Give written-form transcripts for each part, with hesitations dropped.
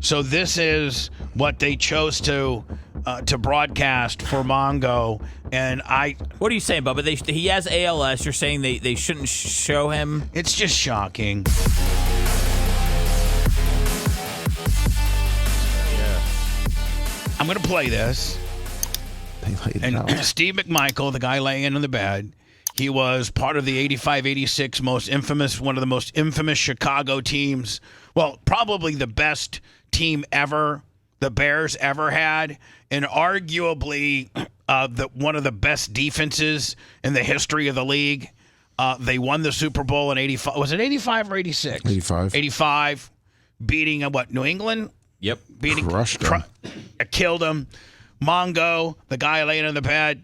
So this is what they chose to broadcast for Mongo, and What are you saying, Bubba? He has ALS. You're saying they shouldn't show him? It's just shocking. Yeah. I'm going to play this. And Steve McMichael, the guy laying in the bed, he was part of the 85-86 one of the most infamous Chicago teams. Well, probably the best team ever the Bears ever had, and arguably one of the best defenses in the history of the league. They won the Super Bowl in 85. Was it 85 or 86? 85. 85, beating New England? Yep. Crushed them. Killed them. Mongo, the guy laying in the bed.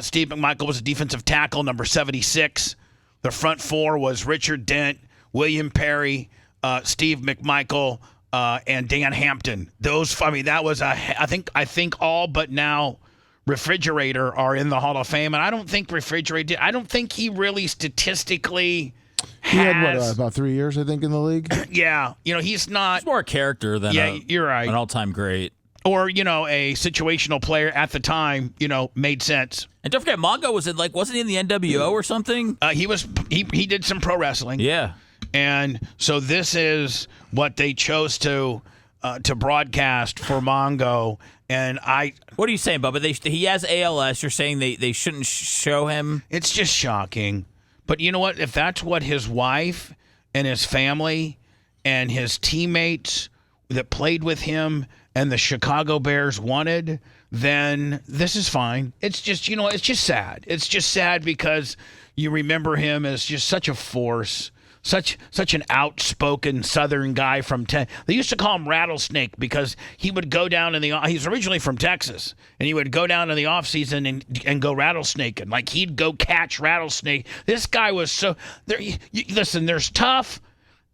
Steve McMichael was a defensive tackle, number 76. The front four was Richard Dent, William Perry, Steve McMichael, and Dan Hampton. That was I think all but now Refrigerator are in the Hall of Fame, and I don't think I don't think he really statistically He had about 3 years, I think, in the league. Yeah, he's not. He's more a character than you're right. An all-time great. Or, a situational player at the time, made sense. And don't forget, Mongo wasn't he in the NWO or something? He did some pro wrestling. Yeah. And so this is what they chose to broadcast for Mongo. And What are you saying, Bubba? He has ALS. You're saying they shouldn't show him? It's just shocking. But you know what? If that's what his wife and his family and his teammates that played with him and the Chicago Bears wanted, then this is fine. It's just, it's just sad. It's just sad because you remember him as just such a force, such an outspoken Southern guy from Texas. They used to call him Rattlesnake because he would go down he's originally from Texas, and he would go down in the off season and go rattlesnaking. Like, he'd go catch rattlesnake. This guy was listen, there's tough,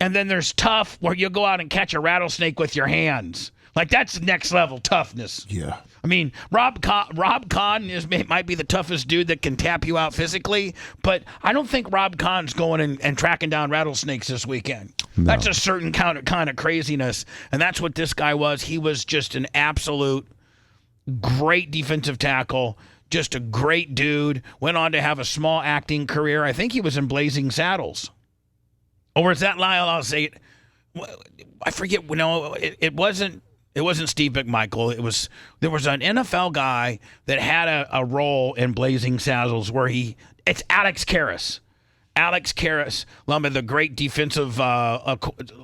and then there's tough where you go out and catch a rattlesnake with your hands. Like, that's next level toughness. Yeah. I mean, Rob Kahn might be the toughest dude that can tap you out physically, but I don't think Rob Kahn's going and tracking down rattlesnakes this weekend. No. That's a certain kind of craziness, and that's what this guy was. He was just an absolute great defensive tackle, just a great dude. Went on to have a small acting career. I think he was in Blazing Saddles. Or was that Lyle? I'll say it. I forget. No, it wasn't. It wasn't Steve McMichael. There was an NFL guy that had a role in Blazing Saddles where it's Alex Karras. Alex Karras, the great defensive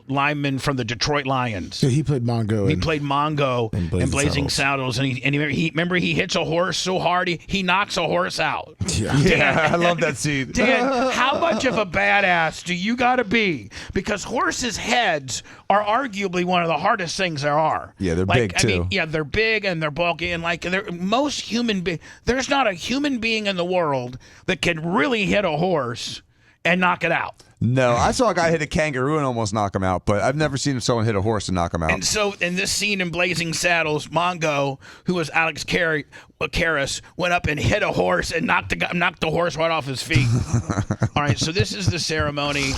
lineman from the Detroit Lions. So he played Mongo. He played Mongo in Blazing Saddles, and he hits a horse so hard he knocks a horse out. Yeah, Dan, I love that scene. Dan, how much of a badass do you got to be? Because horses' heads are arguably one of the hardest things there are. Yeah, they're big too. I mean, yeah, they're big and they're bulky, and there's not a human being in the world that can really hit a horse and knock it out. No, I saw a guy hit a kangaroo and almost knock him out, but I've never seen someone hit a horse and knock him out. And so in this scene in Blazing Saddles, Mongo, who was Alex Karras, went up and hit a horse and knocked the horse right off his feet. All right, so this is the ceremony.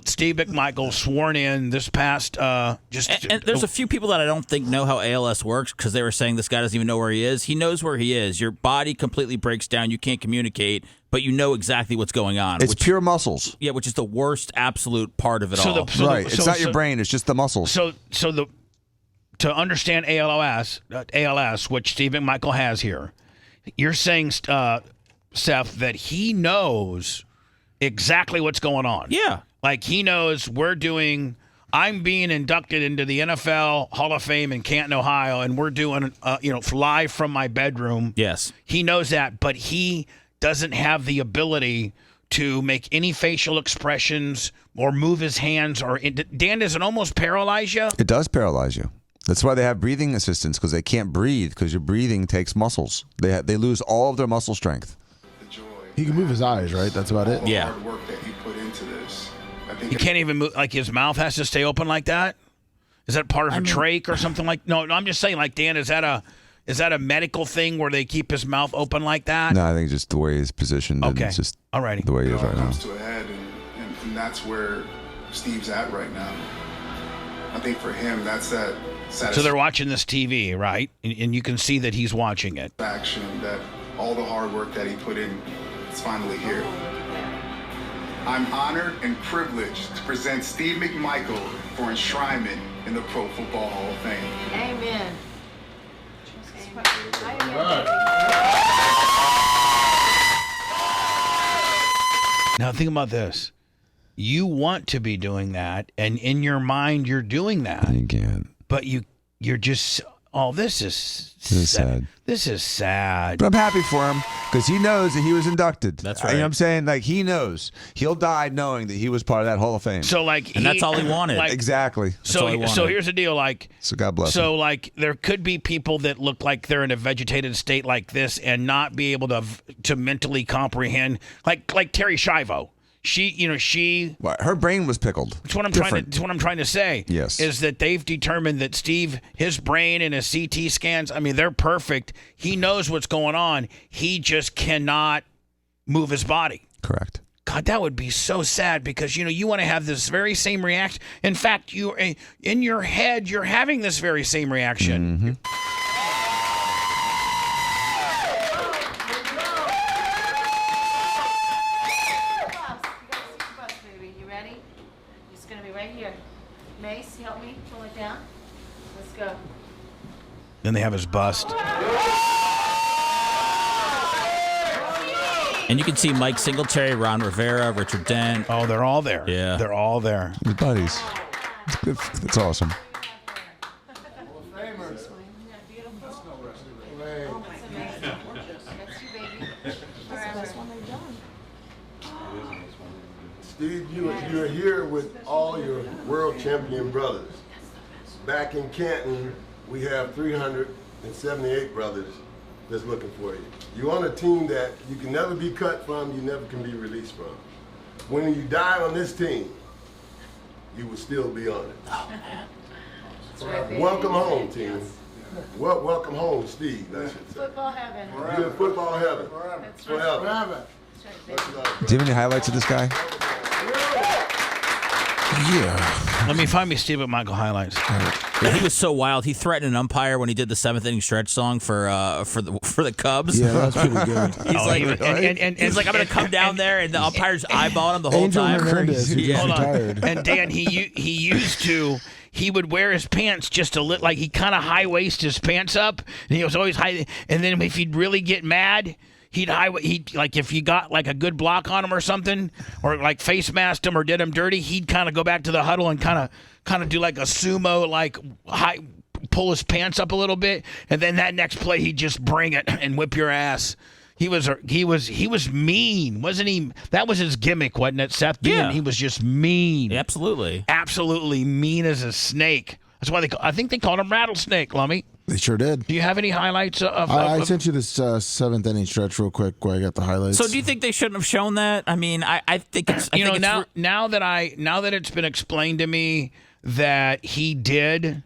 Steve McMichael sworn in this past and there's a few people that I don't think know how ALS works because they were saying this guy doesn't even know where he is. He knows where he is. Your body completely breaks down. You can't communicate, but you know exactly what's going on. It's pure muscles. Yeah, which is the worst absolute part of it all. It's not your brain. It's just the muscles. To understand ALS, which Steve McMichael has here, you're saying, Seth, that he knows exactly what's going on. Yeah. Like, he knows I'm being inducted into the NFL Hall of Fame in Canton, Ohio, and we're doing, live from my bedroom. Yes. He knows that, but he doesn't have the ability to make any facial expressions or move his hands. Dan, does it almost paralyze you? It does paralyze you. That's why they have breathing assistance, because they can't breathe, because your breathing takes muscles. They lose all of their muscle strength. He can move his eyes, right? That's about it. Yeah. Hard work that he put into this. He can't even move, like his mouth has to stay open like that? Is that part of a trach or something like? No, I'm just saying, like, Dan, is that a medical thing where they keep his mouth open like that? No, I think just the way he's positioned. Okay. It's just Alrighty. the way he is right now. Comes to a head, and that's where Steve's at right now. I think for him, that's that So they're watching this TV, right? And you can see that he's watching it. satisfaction that all the hard work that he put in is finally here. I'm honored and privileged to present Steve McMichael for enshrinement in the Pro Football Hall of Fame. Amen. Now think about this. You want to be doing that, and in your mind you're doing that. You can't. But you're just this is sad. This is sad. But I'm happy for him because he knows that he was inducted. That's right. You know what I'm saying? Like, he knows. He'll die knowing that he was part of that Hall of Fame. So like, And that's all he wanted. Exactly. all he So wanted. here's the deal. Like, So God bless him. so like, there could be people that look like they're in a vegetated state like this and not be able to mentally comprehend. Like Terry Schiavo. She. Well, her brain was pickled. That's what I'm Different. trying to say. Yes. Is that they've determined that Steve, his brain and his CT scans, I mean, they're perfect. He knows what's going on. He just cannot move his body. Correct. God, that would be so sad because, you want to have this very same reaction. In fact, you in your head, you're having this very same reaction. Mm-hmm. Mace, help me pull it down. Let's go. Then they have his bust. And you can see Mike Singletary, Ron Rivera, Richard Dent. Oh, they're all there. Yeah. They're all there. Good buddies. That's awesome. Steve, you're here with all your world champion brothers. Back in Canton, we have 378 brothers that's looking for you. You're on a team that you can never be cut from, you never can be released from. When you die on this team, you will still be on it. That's right, baby. Welcome home, team. Welcome home, Steve. That's Football heaven. You're in football heaven. That's right. Forever. That's right, baby. Do you have any highlights of this guy? Yeah. Let me find me Steve McMichael highlights. Yeah, he was so wild. He threatened an umpire when he did the 7th inning stretch song for the Cubs. Yeah, that's pretty good. He's like, and he's like, I'm gonna come down there, and the umpire's eyeballing him the whole Angel time. Hernandez, who just Hold on. retired. And Dan, he would wear his pants just a little, like he kind of high waist his pants up, and he was always high. And then if he'd really get mad, he'd like if you got like a good block on him or something, or like face masked him or did him dirty, he'd kind of go back to the huddle and kind of do like a sumo, like high, pull his pants up a little bit, and then that next play he'd just bring it and whip your ass. He was mean, wasn't he? That was his gimmick, wasn't it, Seth? Yeah. He was just mean. Absolutely. Absolutely mean as a snake. That's why I think they called him Rattlesnake, Lummy. They sure did. Do you have any highlights of I sent you this 7th inning stretch real quick where I got the highlights. So do you think they shouldn't have shown that? I mean, I think it's now that it's been explained to me that he did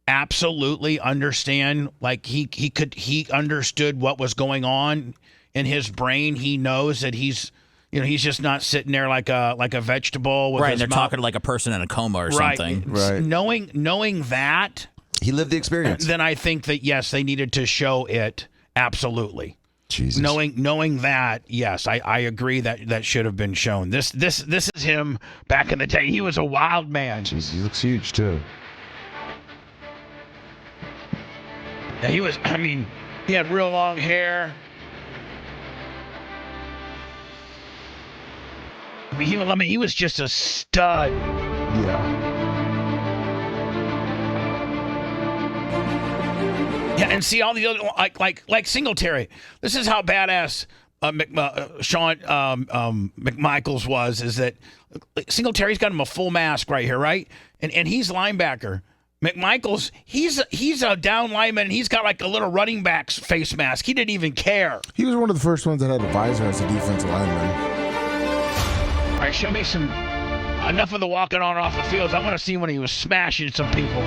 absolutely understand, like he understood what was going on in his brain. He knows that he's just not sitting there like a vegetable with right. his And they're mouth. talking like a person in a coma or Right. something. Right. Knowing that, He lived the experience. then I think that yes, they needed to show it absolutely. Jesus. Knowing that, yes, I agree that should have been shown. This is him back in the day. He was a wild man. Jesus, he looks huge too. Yeah, he was. I mean, he had real long hair. I mean, he was just a stud. Yeah. Yeah, and see all the other like Singletary. This is how badass Sean McMichael's was. Is that Singletary's got him a full mask right here, right? And he's linebacker. McMichael's he's a down lineman, and he's got like a little running back's face mask. He didn't even care. He was one of the first ones that had a visor as a defensive lineman. All right, show me enough of the walking on and off the fields. I want to see when he was smashing some people.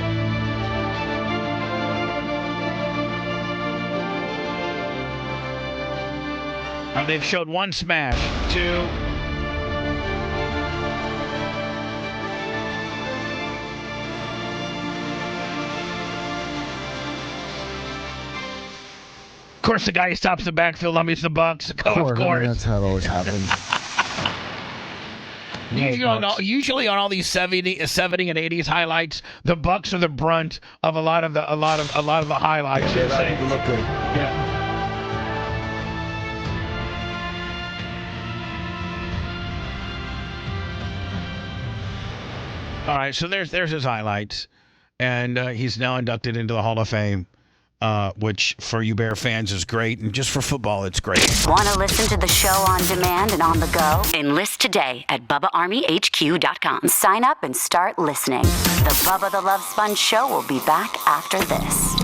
They've showed one smash, two. course, the guy who stops the backfield on me is the Bucks. Of course. I mean, that's how it always happens. Usually on all these 70 and 80s highlights, the Bucks are the brunt of a lot of the highlights. Yeah, that didn't look good. Yeah. All right, so there's his highlights, and he's now inducted into the Hall of Fame. Which for you Bear fans is great, and just for football, it's great. Want to listen to the show on demand and on the go? Enlist today at BubbaArmyHQ.com. Sign up and start listening. The Bubba the Love Sponge Show will be back after this.